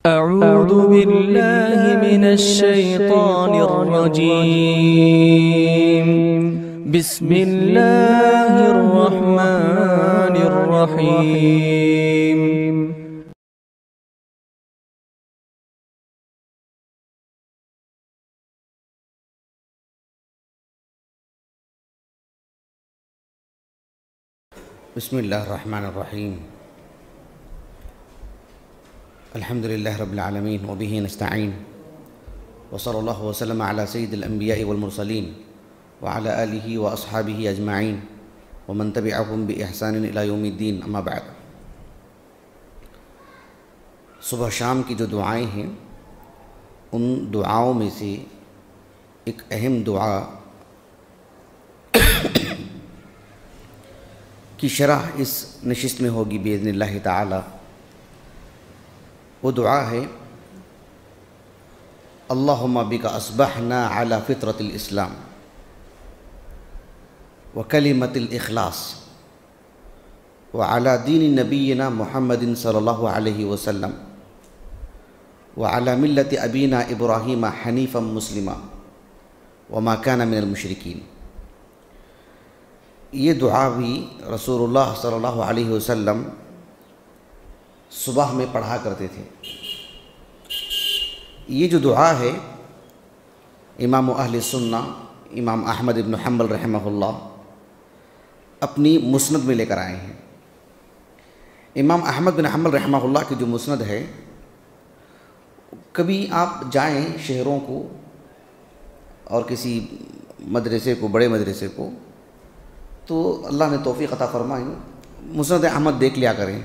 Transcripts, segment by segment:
أعوذ بالله من الشيطان الرجيم. بسم الله الرحمن الرحيم. بسم الله الرحمن الرحيم. الحمد لله رب العالمين وبه نستعين، وصلى الله وسلم على سيد الأنبياء والمرسلين وعلى آله وأصحابه أجمعين ومن تبعهم بإحسان إلى يوم الدين. أما بعد، صبح شام کی جو دعائیں ہیں ان دعاؤں میں سے ایک اہم دعا کی شرح اس نشست میں ہوگی بإذن اللہ تعالی. وہ دعا ہے اللہم بک اصبحنا علی فطرۃ الاسلام وکلمۃ الاخلاص وعلی دین نبینا محمد صلی اللہ علیہ وسلم وعلی ملت ابینا ابراہیم حنیفا مسلما وما کان من المشرکین. یہ دعا بھی رسول اللہ صلی اللہ علیہ وسلم صبح میں پڑھا کرتے تھے. یہ جو دعا ہے امام اہل سنہ امام احمد بن حنبل رحمہ اللہ اپنی مسند میں لے کر آئے ہیں. امام احمد بن حنبل رحمہ اللہ کی جو مسند ہے، کبھی آپ جائیں شہروں کو اور کسی مدرسے کو، بڑے مدرسے کو، تو اللہ نے توفیق عطا فرمائی مسند احمد دیکھ لیا کریں.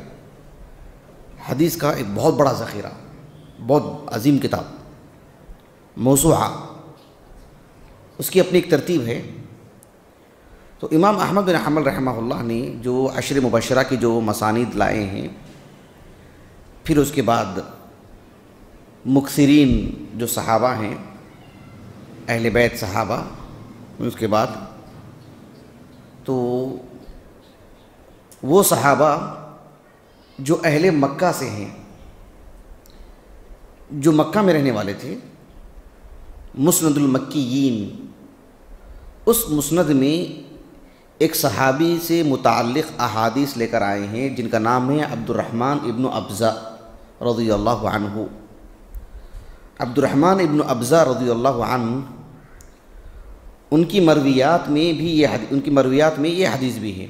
حدیث کا ایک بہت بڑا ذخیرہ، بہت عظیم کتاب موسوعہ، اس کی اپنی ایک ترتیب ہے. تو امام احمد بن حنبل رحمہ اللہ نے جو عشر مبشرہ کی جو مسانید لائے ہیں، پھر اس کے بعد مکثرین جو صحابہ ہیں، اہل بیت صحابہ، اس کے بعد تو وہ صحابہ جو اہل مکہ سے ہیں، جو مکہ میں رہنے والے تھے، مسند المکیین، اس مسند میں ایک صحابی سے متعلق احادیث لے کر آئے ہیں جن کا نام ہے عبد الرحمن ابن ابزہ رضی اللہ عنہ. عبد الرحمن ابن ابزہ رضی اللہ عنہ ان کی مرویات میں یہ حدیث بھی ہے.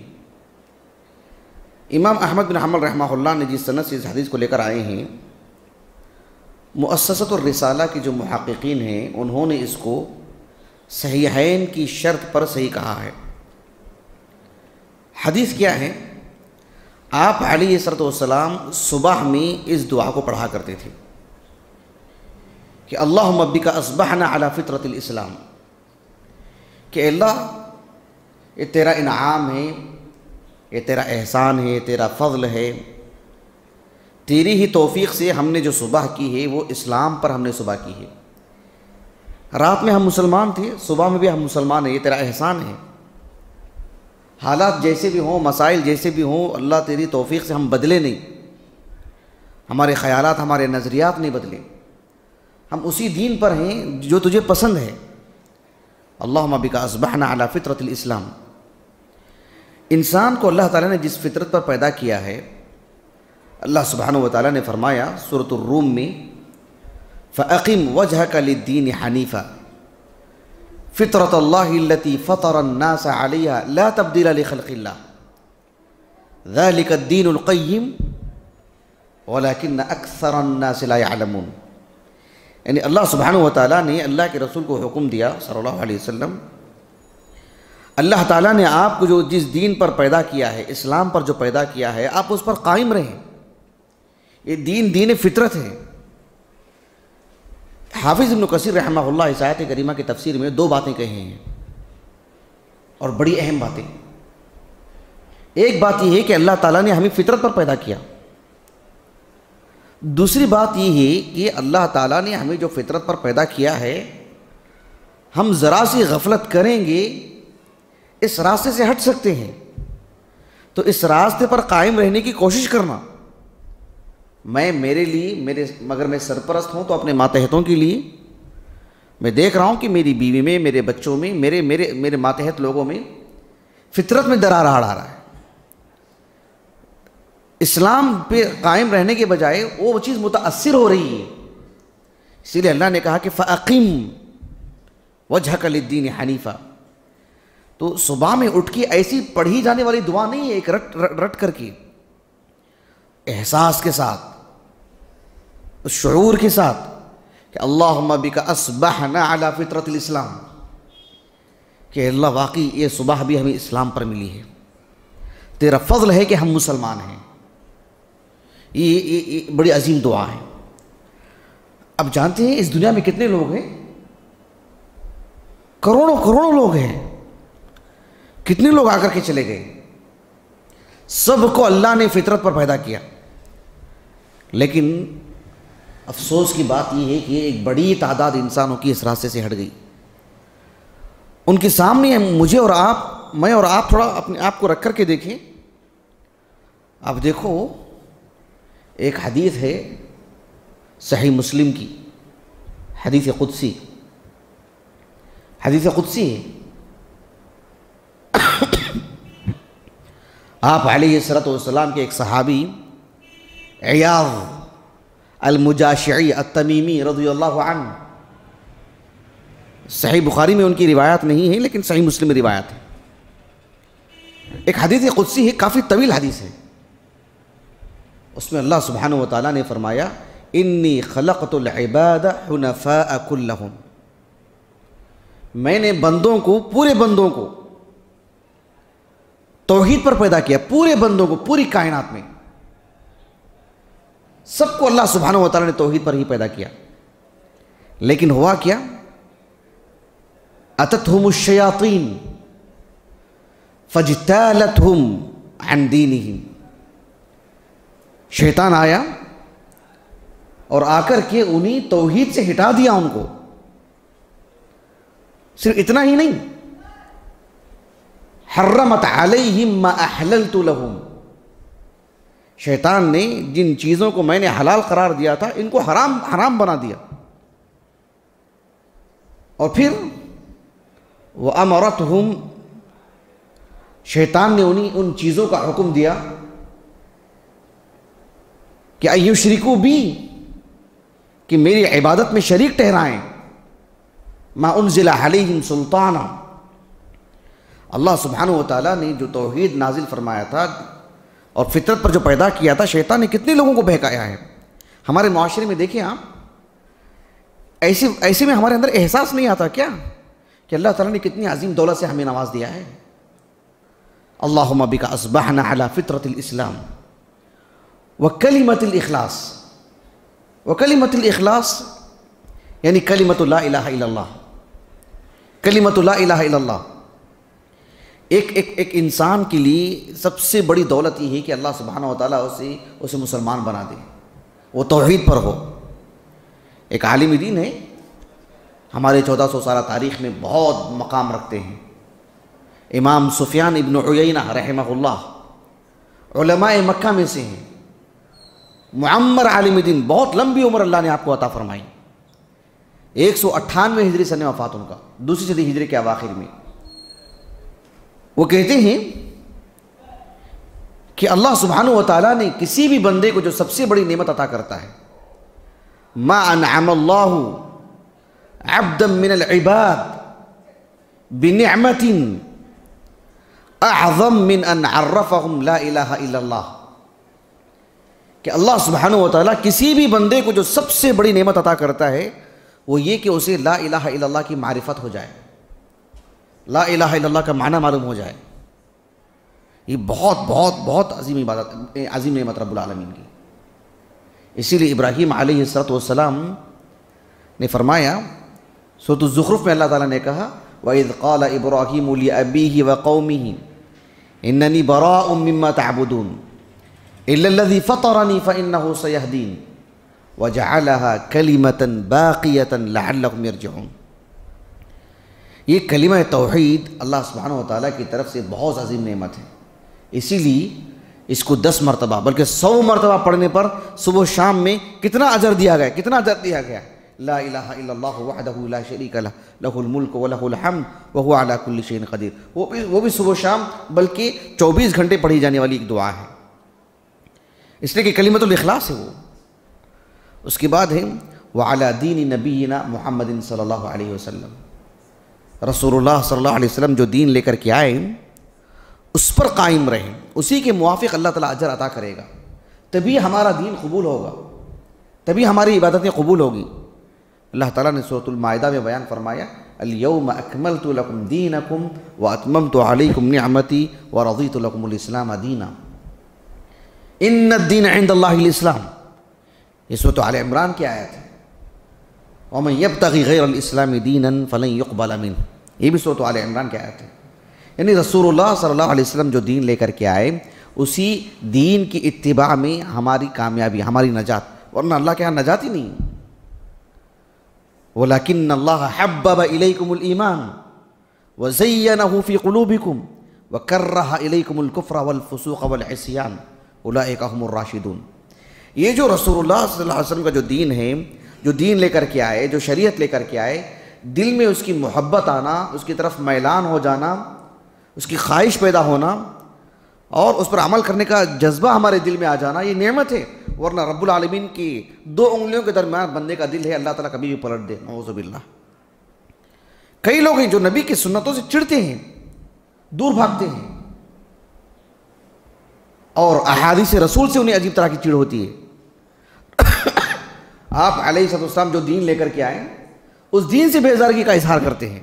امام احمد بن حنبل رحمہ اللہ نے جس سند سے اس حدیث کو لے کر آئے ہیں، مؤسسۃ الرسالہ کی جو محققین ہیں انہوں نے اس کو صحیحین کی شرط پر صحیح کہا ہے. حدیث کیا ہے؟ آپ علیہ الصلوۃ والسلام صبح میں اس دعا کو پڑھا کرتے تھے کہ اللہم بک اصبحنا علی فطرۃ الاسلام، کہ اللہ یہ تیرا انعام ہے، یہ تیرا احسان ہے، تیرا فضل ہے، تیری ہی توفیق سے ہم نے جو صبح کی ہے وہ اسلام پر ہم نے صبح کی ہے. رات میں ہم مسلمان تھے، صبح میں بھی ہم مسلمان ہیں، یہ تیرا احسان ہے. حالات جیسے بھی ہوں، مسائل جیسے بھی ہوں، اللہ تیری توفیق سے ہم بدلے نہیں، ہمارے خیالات، ہمارے نظریات نہیں بدلے، ہم اسی دین پر ہیں جو تجھے پسند ہے. اللہم بک اصبحنا علی فطرۃ الاسلام. انسان کو اللہ تعالیٰ نے جس فطرت پر پیدا کیا ہے، اللہ سبحانہ وتعالیٰ نے فرمایا سورۃ الروم میں فَأَقِمْ وَجْهَكَ لِلدِّينِ حَنِيفًا فِطْرَةَ اللَّهِ الَّتِي فَطَرَ النَّاسَ عَلَيْهَا لَا تَبْدِيلَ لِخَلْقِ اللَّهِ ذَلِكَ الدِّينُ الْقَيِّمُ وَلَكِنَّ أَكْثَرَ النَّاسِ لَا يَعْلَمُونَ. یعنی اللہ سبحانہ وتعالیٰ نے اللہ کے رسول کو حکم دیا صلی اللہ علیہ وسلم، اللہ تعالیٰ نے آپ کو جو جس دین پر پیدا کیا ہے، اسلام پر جو پیدا کیا ہے، آپ اس پر قائم رہیں. یہ دین فطرت ہے. حافظ ابن کثیر رحمہ اللہ اس آیت کریمہ کی تفسیر میں دو باتیں کہے ہیں اور بڑی اہم باتیں. ایک بات یہ ہے کہ اللہ تعالیٰ نے ہمیں فطرت پر پیدا کیا. دوسری بات یہ ہے کہ اللہ تعالیٰ نے ہمیں جو فطرت پر پیدا کیا ہے، ہم ذرا سی غفلت کریں گے اس راستے سے ہٹ سکتے ہیں. تو اس راستے پر قائم رہنے کی کوشش کرنا، میں میرے لیے مگر میں سرپرست ہوں تو اپنے ماتحتوں کے لیے میں دیکھ رہا ہوں کہ میری بیوی میں، میرے بچوں میں، میرے ماتحت لوگوں میں فطرت میں درار آ رہا ہے. اسلام پہ قائم رہنے کے بجائے وہ چیز متاثر ہو رہی ہے. اسی لیے اللہ نے کہا کہ فَأَقِمْ وَجْهَكَ لِلدِّينِ حَنِيفًا. تو صبح میں اٹھ کے ایسی پڑھی جانے والی دعا نہیں ہے ایک رٹ کر کے، احساس کے ساتھ، اس شعور کے ساتھ کہ اللہم بک اصبحنا علی فطرت الاسلام، کہ اللہ واقعی یہ صبح بھی ہمیں اسلام پر ملی ہے، تیرا فضل ہے کہ ہم مسلمان ہیں. یہ بڑی عظیم دعا ہے. اب جانتے ہیں اس دنیا میں کتنے لوگ ہیں؟ کروڑوں لوگ ہیں. کتنے لوگ آ کر کے چلے گئے. سب کو اللہ نے فطرت پر پیدا کیا، لیکن افسوس کی بات یہ ہے کہ ایک بڑی تعداد انسانوں کی اس راستے سے ہٹ گئی. ان کے سامنے مجھے اور آپ، میں اور آپ تھوڑا اپنے آپ کو رکھ کر کے دیکھیں. آپ دیکھو ایک حدیث ہے صحیح مسلم کی، حدیث قدسی ہے. آپ علیہ الصلوۃ والسلام کے ایک صحابی عیاض المجاشعی التمیمی رضی اللہ عنہ، صحیح بخاری میں ان کی روایت نہیں ہے لیکن صحیح مسلم میں روایت ہے. ایک حدیث قدسی ہے، کافی طویل حدیث ہے. اس میں اللہ سبحانہ و تعالیٰ نے فرمایا انی خلقت العباد حنفاء کلہم، میں نے بندوں کو، پورے بندوں کو توحید پر پیدا کیا. پورے بندوں کو، پوری کائنات میں سب کو اللہ سبحانہ و تعالیٰ نے توحید پر ہی پیدا کیا. لیکن ہوا کیا؟ اتتہم الشیاطین فاجتالتہم عن دینہم، شیطان آیا اور آ کر کے انہیں توحید سے ہٹا دیا. ان کو صرف اتنا ہی نہیں، حرمت علیہم ما احللت لہم، شیطان نے جن چیزوں کو میں نے حلال قرار دیا تھا ان کو حرام بنا دیا. اور پھر وَأَمَرَتْهُمْ، شیطان نے انہیں ان چیزوں کا حکم دیا کہ أَن يُشْرِكُوا بِي، کہ میری عبادت میں شریک ٹھہرائیں. مَا أُنزِلَ عَلَيْهِمْ سُلْطَانًا، اللہ سبحانہ و تعالیٰ نے جو توحید نازل فرمایا تھا اور فطرت پر جو پیدا کیا تھا، شیطان نے کتنے لوگوں کو بہکایا ہے. ہمارے معاشرے میں دیکھیں آپ، ایسے میں ہمارے اندر احساس نہیں آتا کیا کہ اللہ تعالیٰ نے کتنی عظیم دولت سے ہمیں نواز دیا ہے. اللہم بک اصبحنا علی فطرت الاسلام وکلمۃ الاخلاص. وکلمۃ الاخلاص یعنی کلمۃ لا الہ الا اللہ. کلمۃ لا الہ الا اللہ ایک انسان کے لیے سب سے بڑی دولت یہ ہے کہ اللہ سبحانہ و تعالیٰ اسے مسلمان بنا دے، وہ توحید پر ہو. ایک عالم دین ہے، ہمارے 1400 سالہ تاریخ میں بہت مقام رکھتے ہیں، امام سفیان ابن عیینہ رحمہ اللہ، علماء مکہ میں سے ہیں، معمر عالم دین، بہت لمبی عمر اللہ نے آپ کو عطا فرمائی. 198 ہجری سن وفات ان کا، دوسری صدی ہجری کے اواخر میں. وہ کہتے ہیں کہ اللہ سبحانہ و تعالیٰ نے کسی بھی بندے کو جو سب سے بڑی نعمت عطا کرتا ہے، ما انعم اللہ عبدا من العباد بنعمت اعظم من ان عرفهم لا الہ الا اللہ، کہ اللہ سبحانہ و تعالیٰ کسی بھی بندے کو جو سب سے بڑی نعمت عطا کرتا ہے وہ یہ کہ اسے لا الہ الا اللہ کی معرفت ہو جائے، لا الہ الا اللہ کا معنی معلوم ہو جائے. یہ بہت بہت بہت عظیم عبادت، عظیم نعمت رب العالمین کی. اسی لیے ابراہیم علیہ الصلوۃ والسلام نے فرمایا، سورۃ الزخرف میں اللہ تعالیٰ نے کہا وَإِذْ قَالَ إِبْرَاهِيمُ لِأَبِيهِ وَقَوْمِهِ إِنَّنِي بَرَاءٌ مِّمَّا تَعْبُدُونَ إِلَّا الَّذِي فَطَرَنِي فَإِنَّهُ سَيَهْدِينِ وَجَعَلَهَا كَلِمَةً بَاقِيَةً لَعَلَّهُمْ يَرْجِعُونَ. یہ کلمہ توحید اللہ سبحانہ و تعالیٰ کی طرف سے بہت عظیم نعمت ہے. اسی لیے اس کو 10 مرتبہ بلکہ 100 مرتبہ پڑھنے پر صبح و شام میں کتنا اجر دیا گیا، کتنا اجر دیا گیا. لا الہ الا اللہ وحدہ لا شریک لہ لہ الملک ولہ الحمد وہو علی کل شیء قدیر. وہ بھی صبح و شام بلکہ 24 گھنٹے پڑھی جانے والی ایک دعا ہے، اس لیے کہ کلمۃ الاخلاص ہے وہ. اس کے بعد ہے وعلی دین نبینا محمد صلی اللہ علیہ وسلم. رسول اللہ صلی اللہ علیہ وسلم جو دین لے کر کے آئے اس پر قائم رہیں، اسی کے موافق اللہ تعالیٰ اجر عطا کرے گا. تبھی ہمارا دین قبول ہوگا، تبھی ہماری عبادتیں قبول ہوگی. اللہ تعالیٰ نے سورۃ المائدہ میں بیان فرمایا الیوم اکملت لکم دینکم واتممت علیکم نعمتی ورضیت لکم الاسلام دینا. ان الدین عند اللہ الاسلام، یہ سورۃ آل عمران کی آیت ہے. ومن یبتغی غیر الاسلام دینا فلن یقبل منہ، یہ بھی سورۃ آل عمران کی آیت ہے. یعنی رسول اللہ صلی اللہ علیہ وسلم جو دین لے کر کے آئے اسی دین کی اتباع میں ہماری کامیابی، ہماری نجات، ورنہ اللہ کے ہاں نجات ہی نہیں. وَلَكِنَّ اللَّهَ حَبَّبَ إِلَيْكُمُ الْإِيمَانَ وَزَيَّنَهُ فِي قُلُوبِكُمْ وَكَرَّهَ إِلَيْكُمُ الْكُفْرَ وَالْفُسُوقَ وَالْعِصْيَانَ أُولَٰئِكَ هُمُ الرَّاشِدُونَ. یہ جو رسول اللہ صلی اللہ علیہ وسلم کا جو دین ہے، جو دین لے کر کے آئے، جو شریعت لے کر کے آئے، دل میں اس کی محبت آنا، اس کی طرف میلان ہو جانا، اس کی خواہش پیدا ہونا اور اس پر عمل کرنے کا جذبہ ہمارے دل میں آ جانا، یہ نعمت ہے. ورنہ رب العالمین کی 2 انگلیوں کے درمیان بندے کا دل ہے، اللہ تعالیٰ کبھی بھی پلٹ دے، نعوذ باللہ. کئی لوگ ہیں جو نبی کی سنتوں سے چڑھتے ہیں، دور بھاگتے ہیں، اور احادیث رسول سے انہیں عجیب طرح کی چڑ ہوتی ہے. آپ علیہ السلام جو دین لے کر کے آئے اس دین سے بیزارگی کا اظہار کرتے ہیں.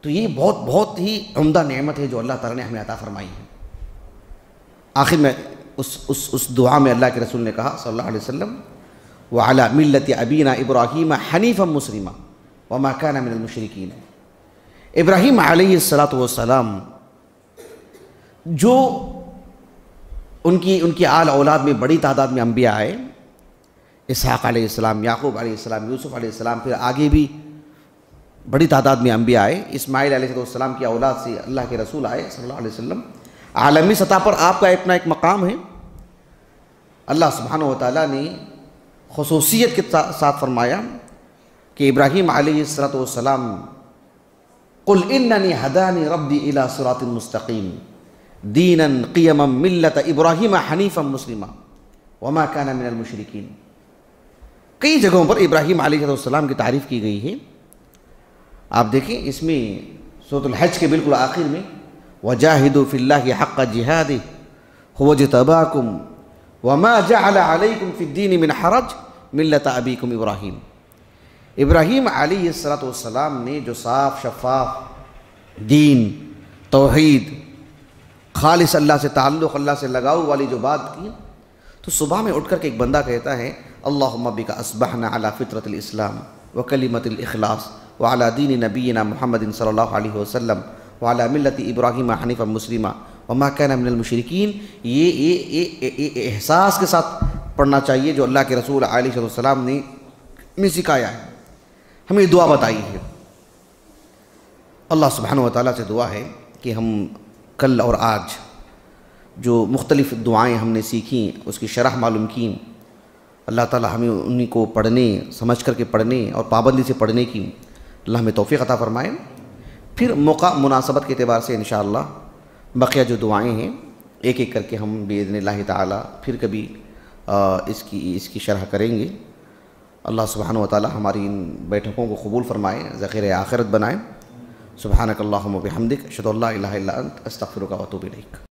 تو یہ بہت ہی عمدہ نعمت ہے جو اللہ تعالیٰ نے ہمیں عطا فرمائی ہے. آخر میں اس دعا میں اللہ کے رسول نے کہا صلی اللہ علیہ وسلم وَعَلَى مِلَّةِ أَبِينَا إِبْرَاهِيمَ حَنِيفًا مُسْلِمًا وَمَا كَانَ مِنَ الْمُشْرِكِينَ. ابراہیم علیہ السلام جو ان کی آل اولاد میں بڑی تعداد میں انبیاء آئے، اسحاق علیہ السلام، یعقوب علیہ السلام، یوسف علیہ السلام، پھر آگے بھی بڑی تعداد میں انبیاء آئے. اسماعیل علیہ السلام کی اولاد سے اللہ کے رسول آئے صلی اللہ علیہ وسلم. عالمی سطح پر آپ کا اپنا ایک مقام ہے. اللہ سبحانہ و تعالیٰ نے خصوصیت کے ساتھ فرمایا کہ ابراہیم علیہ السلام قل اننی ہدانی ربی الی صراط مستقیم دینا قیما ملت ابراہیم حنیفا مسلما وما کان من المشرکین. کئی جگہوں پر ابراہیم علیہ السلام کی تعریف کی گئی ہے. آپ دیکھیں اس میں سورۃ الحج کے بالکل آخر میں وَجَاهِدُوا فِي اللَّهِ حَقَّ جِهَادِهِ هُوَ اجْتَبَاكُمْ وَمَا جَعَلَ عَلَيْكُمْ فِي الدِّينِ مِنْ حَرَجٍ مِلَّةَ أَبِيكُمْ إِبْرَاهِيمَ. ابراہیم علیہ السلام نے جو صاف شفاف دین، توحید، خالص اللہ سے تعلق، اللہ سے لگاؤ والی جو بات کی، تو صبح میں اٹھ کر کے ایک بندہ کہتا ہے اللہم بک اصبحنا علی فطرۃ الاسلام وکلمۃ الاخلاص وعلی دین نبینا محمد صلی اللہ علیہ وسلم وعلی ملت ابراہیم حنیفا مسلما وما کان من المشرکین. یہ احساس کے ساتھ پڑھنا چاہیے جو اللہ کے رسول علیہ السلام نے سکھایا ہے، ہمیں دعا بتائی ہے. اللہ سبحانہ و تعالیٰ سے دعا ہے کہ ہم کل اور آج جو مختلف دعائیں ہم نے سیکھیں، اس کی شرح معلوم کیں، اللہ تعالیٰ ہمیں انہی کو پڑھنے، سمجھ کر کے پڑھنے اور پابندی سے پڑھنے کی اللہ ہمیں توفیق عطا فرمائے. پھر موقع مناسبت کے اعتبار سے انشاءاللہ بقیہ جو دعائیں ہیں ایک ایک کر کے ہم باذن اللہ تعالیٰ پھر کبھی اس کی شرح کریں گے. اللہ سبحانہ و تعالیٰ ہماری ان بیٹھکوں کو قبول فرمائے، ذخیرہ آخرت بنائے. سبحانک اللہم و بحمدک اشہد ان لا الہ الا انت استغفرک و اتوب الیک.